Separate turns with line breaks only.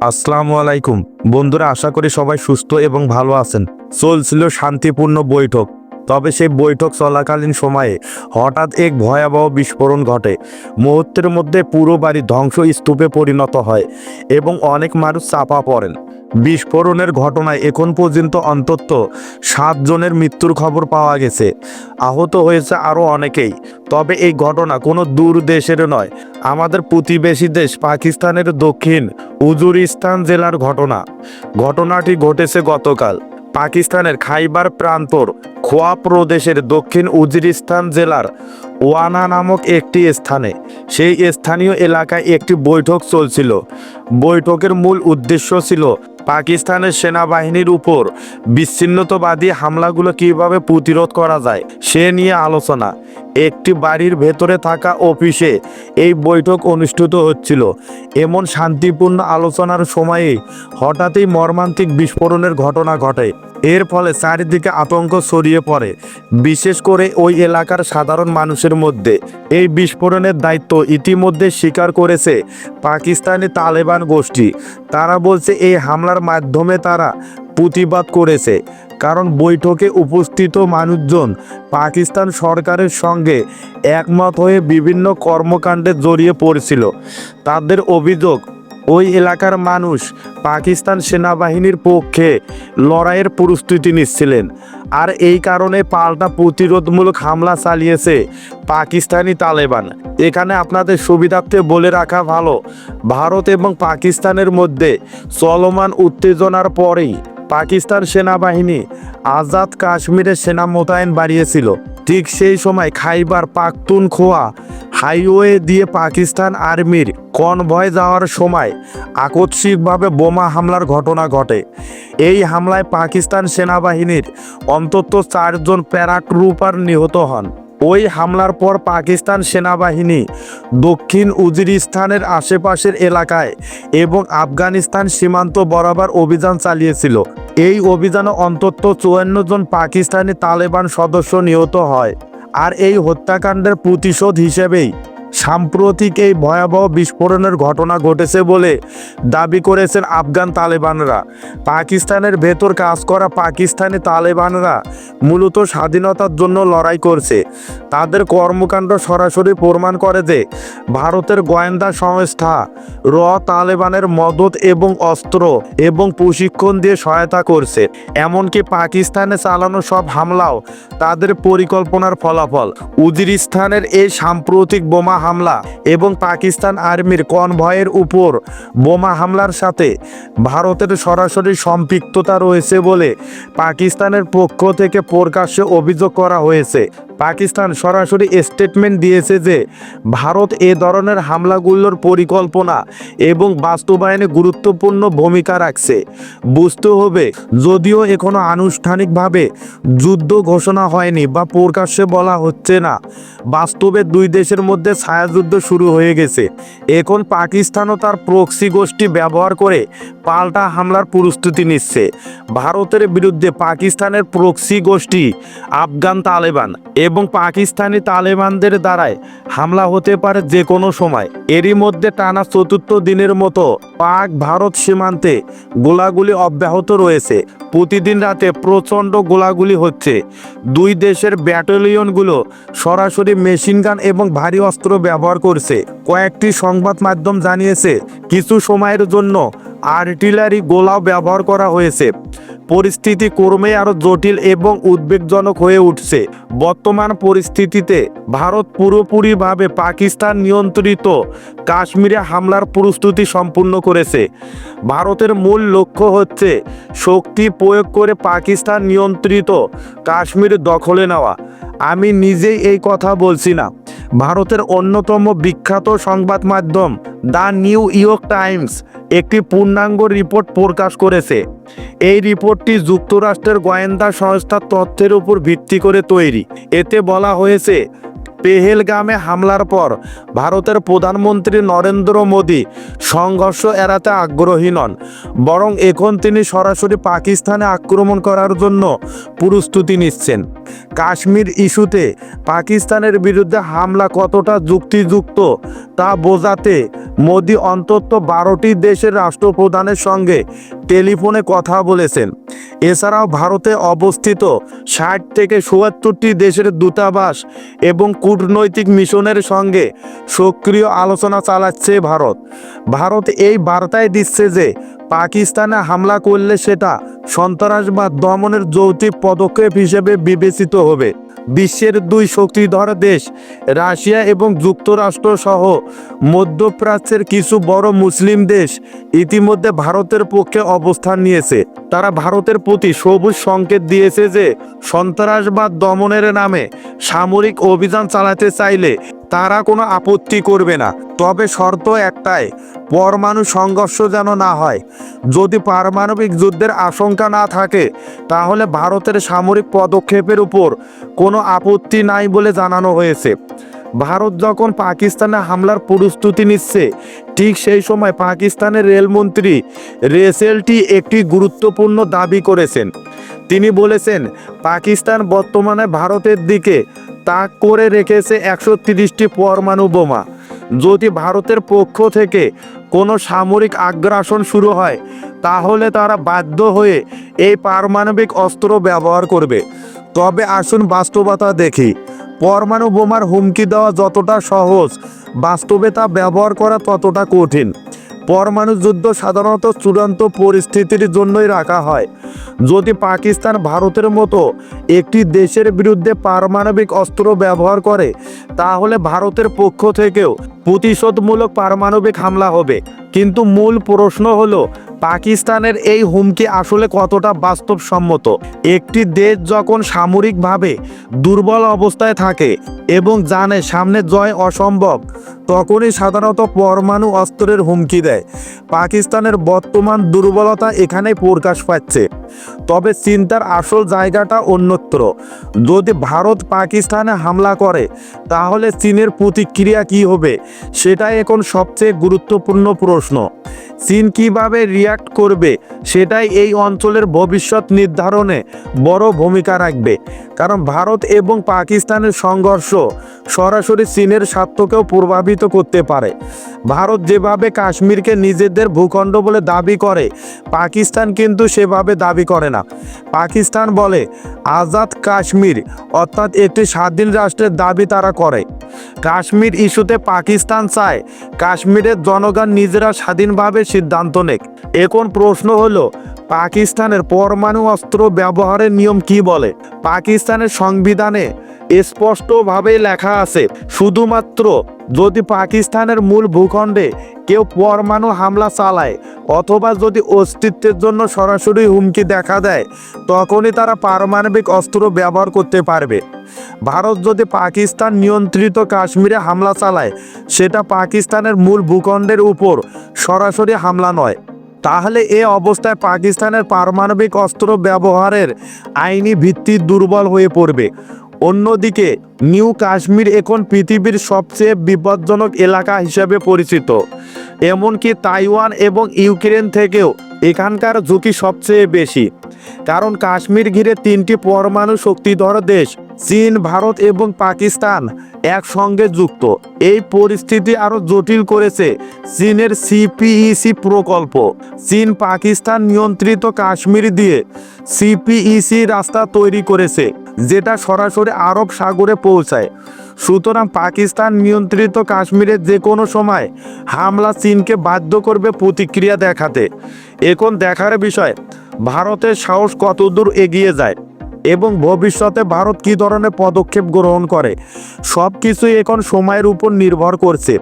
আসসালামু আলাইকুম বন্ধুরা, আশা করি সবাই সুস্থ এবং ভালো আছেন। চলছিল শান্তিপূর্ণ বৈঠক, তবে সেই বৈঠক চলাকালীন সময়ে হঠাৎ এক ভয়াবহ বিস্ফোরণ ঘটে। মুহূর্তের মধ্যে পুরো বাড়ি ধ্বংসস্তূপে পরিণত হয় এবং অনেক মানুষ চাপা পড়েন। বিস্ফোরণের ঘটনায় এখন পর্যন্ত অন্তত 7 জনের মৃত্যুর খবর পাওয়া গেছে। আহত হয়েছে আরও অনেকেই। তবে এই ঘটনা কোনো দূর দেশের নয়, আমাদের প্রতিবেশী দেশ পাকিস্তানের দক্ষিণ উজুরিস্তান জেলার ঘটনাটি ঘটেছে গতকাল। পাকিস্তানের খাইবার প্রান্তর খোয়া প্রদেশের দক্ষিণ উজুরিস্তান জেলার ওয়ানা নামক একটি স্থানে সেই স্থানীয় এলাকায় একটি বৈঠক চলছিল। বৈঠকের মূল উদ্দেশ্য ছিল পাকিস্তানের সেনাবাহিনীর উপর বিচ্ছিন্নতাবাদী হামলাগুলো কিভাবে প্রতিরোধ করা যায় সে নিয়ে আলোচনা। একটি বাড়ির ভেতরে থাকা অফিসে এই বৈঠক অনুষ্ঠিত হচ্ছিল। এমন শান্তিপূর্ণ আলোচনার সময়ে হঠাৎই মর্মান্তিক বিস্ফোরণের ঘটনা ঘটে। এর ফলে চারিদিকে আতঙ্ক ছড়িয়ে পড়ে, বিশেষ করে ওই এলাকার সাধারণ মানুষের মধ্যে। এই বিস্ফোরণের দায়িত্ব ইতিমধ্যে স্বীকার করেছে পাকিস্তানি তালেবান গোষ্ঠী। তারা বলছে এই হামলার মাধ্যমে তারা প্রতিবাদ করেছে, কারণ বৈঠকে উপস্থিত মানুষজন পাকিস্তান সরকারের সঙ্গে একমত হয়ে বিভিন্ন কর্মকাণ্ডে জড়িয়ে পড়েছিল। তাদের অভিযোগ, ওই এলাকার মানুষ পাকিস্তান সেনাবাহিনীর পক্ষে লড়াইয়ের প্রস্তুতি নিচ্ছিলেন, আর এই কারণে পাল্টা প্রতিরোধমূলক হামলা চালিয়েছে পাকিস্তানি তালেবান। এখানে আপনাদের সুবিধার্থে বলে রাখা ভালো, ভারত এবং পাকিস্তানের মধ্যে চলমান উত্তেজনার পরেই পাকিস্তান সেনাবাহিনী আজাদ কাশ্মীরে সেনা মোতায়েন বাড়িয়েছিল। ঠিক সেই সময় খাইবার পাখতুনখোয়া হাইওয়ে দিয়ে পাকিস্তান আর্মির কনভয় যাওয়ার সময় আকস্মিকভাবে বোমা হামলার ঘটনা ঘটে। এই হামলায় পাকিস্তান সেনাবাহিনীর অন্তত 4 জন প্যারাট্রুপার নিহত হন। ওই হামলার পর পাকিস্তান সেনাবাহিনী দক্ষিণ উজুরিস্তানের আশেপাশের এলাকায় এবং আফগানিস্তান সীমান্ত বরাবর অভিযান চালিয়েছিল। এই অভিযানে অন্তত 54 জন পাকিস্তানি তালেবান সদস্য নিহত হয়, আর এই হত্যাকাণ্ডের প্রতিশোধ হিসেবেই সাম্প্রতিক এই ভয়াবহ বিস্ফোরণের ঘটনা ঘটেছে বলে দাবি করেছেন আফগান তালেবানরা। পাকিস্তানের ভেতর কাজ করা পাকিস্তানি তালেবানরা মূলত স্বাধীনতার জন্য লড়াই করছে। তাদের কর্মকাণ্ড সরাসরি প্রমাণ করে যে ভারতের গোয়েন্দা সংস্থা তালেবানের মদত এবং অস্ত্র এবং প্রশিক্ষণ দিয়ে সহায়তা করছে। এমনকি পাকিস্তানে চালানো সব হামলাও তাদের পরিকল্পনার ফলাফল। উজুরিস্তানের এই সাম্প্রতিক বোমা হামলা এবং পাকিস্তান আর্মির কনভয়ের উপর বোমা হামলার সাথে ভারতের সরাসরি সম্পৃক্ততা রয়েছে বলে পাকিস্তানের পক্ষ থেকে প্রকাশ্যে অভিযোগ করা হয়েছে। পাকিস্তান সরাসরি স্টেটমেন্ট দিয়েছে যে ভারত এ ধরনের হামলাগুলোর পরিকল্পনা এবং বাস্তবায়নে গুরুত্বপূর্ণ ভূমিকা রাখছে। বুঝতে হবে, যদিও এখনো আনুষ্ঠানিকভাবে যুদ্ধ ঘোষণা হয়নি বা প্রকাশ্যে বলা হচ্ছে না, বাস্তবে দুই দেশের মধ্যে ছায়াযুদ্ধ শুরু হয়ে গেছে। এখন পাকিস্তানও তার প্রক্সি গোষ্ঠী ব্যবহার করে পাল্টা হামলার প্রস্তুতি নিচ্ছে। ভারতের বিরুদ্ধে পাকিস্তানের প্রক্সি গোষ্ঠী আফগান তালেবান এবং পাকিস্তানি তালেবানদের দ্বারাই হামলা হতে পারে যে কোনো সময়। এরই মধ্যে টানা 4র্থ দিনের মতো পাক ভারত সীমান্তে গোলাগুলি অব্যাহত রয়েছে। প্রতিদিন রাতে প্রচণ্ড গোলাগুলি হচ্ছে। দুই দেশের ব্যাটালিয়নগুলো সরাসরি মেশিনগান এবং ভারী অস্ত্র ব্যবহার করছে। কয়েকটি সংবাদ মাধ্যম জানিয়েছে কিছু সময়ের জন্য আর্টিলারি গোলাও ব্যবহার করা হয়েছে। পরিস্থিতি ক্রমে আরও জটিল এবং উদ্বেগজনক হয়ে উঠছে। বর্তমান পরিস্থিতিতে ভারত পুরোপুরিভাবে পাকিস্তান নিয়ন্ত্রিত কাশ্মীরে হামলার প্রস্তুতি সম্পূর্ণ করেছে। ভারতের মূল লক্ষ্য হচ্ছে শক্তি প্রয়োগ করে পাকিস্তান নিয়ন্ত্রিত কাশ্মীর দখলে নেওয়া। আমি নিজেই এই কথা বলছি না, ভারতের অন্যতম বিখ্যাত সংবাদ মাধ্যম দ্য নিউ ইয়র্ক টাইমস একটি পূর্ণাঙ্গ রিপোর্ট প্রকাশ করেছে। এই রিপোর্টটি যুক্তরাষ্ট্রের গোয়েন্দা সংস্থার তথ্যের উপর ভিত্তি করে তৈরি। এতে বলা হয়েছে পেহেলগামে হামলার পর ভারতের প্রধানমন্ত্রী নরেন্দ্র মোদী সংঘর্ষ এড়াতে আগ্রহী নন, বরং এখন তিনি সরাসরি পাকিস্তানে আক্রমণ করার জন্য প্রস্তুতি নিচ্ছেন। কাশ্মীর ইস্যুতে পাকিস্তানের বিরুদ্ধে হামলা কতটা যুক্তিযুক্ত তা বোঝাতে মোদী অন্তত 12টি দেশের রাষ্ট্রপ্রধানের সঙ্গে টেলিফোনে কথা বলেছেন। এছাড়াও ভারতে অবস্থিত 60 থেকে 77টি দেশের দূতাবাস এবং কূটনৈতিক মিশনের সঙ্গে সক্রিয় আলোচনা চালাচ্ছে ভারত এই বার্তায় দিচ্ছে যে পাকিস্তানে হামলা করলে সেটা সন্ত্রাসবাদ দমনের যৌক্তিক পদক্ষেপ হিসেবে বিবেচিত হবে। বিশ্বের দুই শক্তিধর দেশ রাশিয়া এবং যুক্তরাষ্ট্র সহ মধ্যপ্রাচ্যের কিছু বড় মুসলিম দেশ ইতিমধ্যে ভারতের পক্ষে অবস্থান নিয়েছে। তারা ভারতের প্রতি সবুজ সংকেত দিয়েছে যে সন্ত্রাসবাদ দমনের নামে সামরিক অভিযান চালাতে চাইলে তারা কোনো আপত্তি করবে না, তবে শর্ত একটাই, পরমাণু সংঘর্ষ যেন না হয়। যদি পারমাণবিক যুদ্ধের আশঙ্কা না থাকে তাহলে ভারতের সামরিক পদক্ষেপের উপর কোনো আপত্তি নাই বলে জানানো হয়েছে। ভারত যখন পাকিস্তানে হামলার প্রস্তুতি নিচ্ছে, ঠিক সেই সময় পাকিস্তানের রেলমন্ত্রী রেসেলটি একটি গুরুত্বপূর্ণ দাবি করেছেন। তিনি বলেছেন, পাকিস্তান বর্তমানে ভারতের দিকে তাক করে রেখেছে 130টি পরমাণু বোমা। যদি ভারতের পক্ষ থেকে কোনো সামরিক আগ্রাসন শুরু হয় তাহলে তারা বাধ্য হয়ে এই পারমাণবিক অস্ত্র ব্যবহার করবে। তবে আসুন বাস্তবতা দেখি। পরমাণু বোমার হুমকি দেওয়া যতটা সহজ, বাস্তবে তা ব্যবহার করা ততটা কঠিন। পরমাণু যুদ্ধ সাধারণত চূড়ান্ত পরিস্থিতির জন্যই রাখা হয়। যদি পাকিস্তান ভারতের মতো একটি দেশের বিরুদ্ধে পারমাণবিক অস্ত্র ব্যবহার করে তাহলে ভারতের পক্ষ থেকেও প্রতিশোধমূলক পারমাণবিক হামলা হবে। কিন্তু মূল প্রশ্ন হলো, পাকিস্তানের এই হুমকি আসলে কতটা বাস্তবসম্মত? একটি দেশ যখন সামরিকভাবে দুর্বল অবস্থায় থাকে এবং জানে সামনে জয় অসম্ভব, তখনই সাধারণত পরমাণু অস্ত্রের হুমকি দেয়। পাকিস্তানের বর্তমান দুর্বলতা এখানেই প্রকাশ পাচ্ছে। তবে চিন্তার আসল জায়গাটা অন্যত্র। যদি ভারত পাকিস্তানে হামলা করে তাহলে চীনের প্রতিক্রিয়া কী হবে, সেটাই এখন সবচেয়ে গুরুত্বপূর্ণ প্রশ্ন। চীন কিভাবে রিয়্যাক্ট করবে সেটাই এই অঞ্চলের ভবিষ্যৎ নির্ধারণে বড় ভূমিকা রাখবে। কারণ ভারত এবং পাকিস্তানের সংঘর্ষ সরাসরি চীনের স্বার্থকেও প্রভাবিত করতে পারে। ভারত যেভাবে কাশ্মীরকে নিজেদের ভূখণ্ড বলে দাবি করে, পাকিস্তান কিন্তু সেভাবে দাবি করে না। পাকিস্তান বলে আজাদ কাশ্মীর, অর্থাৎ একটি স্বাধীন রাষ্ট্রের দাবি তারা করে। কাশ্মীর ইস্যুতে পাকিস্তান চায় কাশ্মীরের জনগণ নিজেরা স্বাধীনভাবে সিদ্ধান্ত নেক। এখন প্রশ্ন হলো, পাকিস্তানের পরমাণু অস্ত্র ব্যবহারের নিয়ম কি বলে? পাকিস্তানের সংবিধানে স্পষ্টভাবে লেখা আছে, শুধুমাত্র যদি পাকিস্তানের মূল ভূখণ্ডে কেউ পরমাণু হামলা চালায় অথবা যদি অস্তিত্বের জন্য সরাসরি হুমকি দেখা দেয়, তখনই তারা পারমাণবিক অস্ত্র ব্যবহার করতে পারবে। ভারত যদি পাকিস্তান নিয়ন্ত্রিত কাশ্মীরে হামলা চালায়, সেটা পাকিস্তানের মূল ভূখণ্ডের উপর সরাসরি হামলা নয়। তাহলে এ অবস্থায় পাকিস্তানের পারমাণবিক অস্ত্র ব্যবহারের আইনি ভিত্তি দুর্বল হয়ে পড়বে। অন্যদিকে নিউ কাশ্মীর এখন পৃথিবীর সবচেয়ে বিপজ্জনক এলাকা হিসেবে পরিচিত। এমনকি তাইওয়ান এবং ইউক্রেন থেকেও এখানকার ঝুঁকি সবচেয়ে বেশি। কারণ কাশ্মীর ঘিরে 3টি পরমাণু শক্তিধর দেশ চীন, ভারত এবং পাকিস্তান একসঙ্গে যুক্ত। এই পরিস্থিতি আরও জটিল করেছে চীনের সিপিইসি প্রকল্প। চীন পাকিস্তান নিয়ন্ত্রিত কাশ্মীর দিয়ে সিপিইসি রাস্তা তৈরি করেছে, যেটা সরাসরি আরব সাগরে পৌঁছায়। সুতরাং পাকিস্তান নিয়ন্ত্রিত কাশ্মীরে যে কোনো সময় হামলা চীনকে বাধ্য করবে প্রতিক্রিয়া দেখাতে। এখন দেখার বিষয়, ভারতের সাহস কতদূর এগিয়ে যায় এবং ভবিষ্যতে ভারত কী ধরনের পদক্ষেপ গ্রহণ করে। সব কিছুই এখন সময়ের উপর নির্ভর করছে।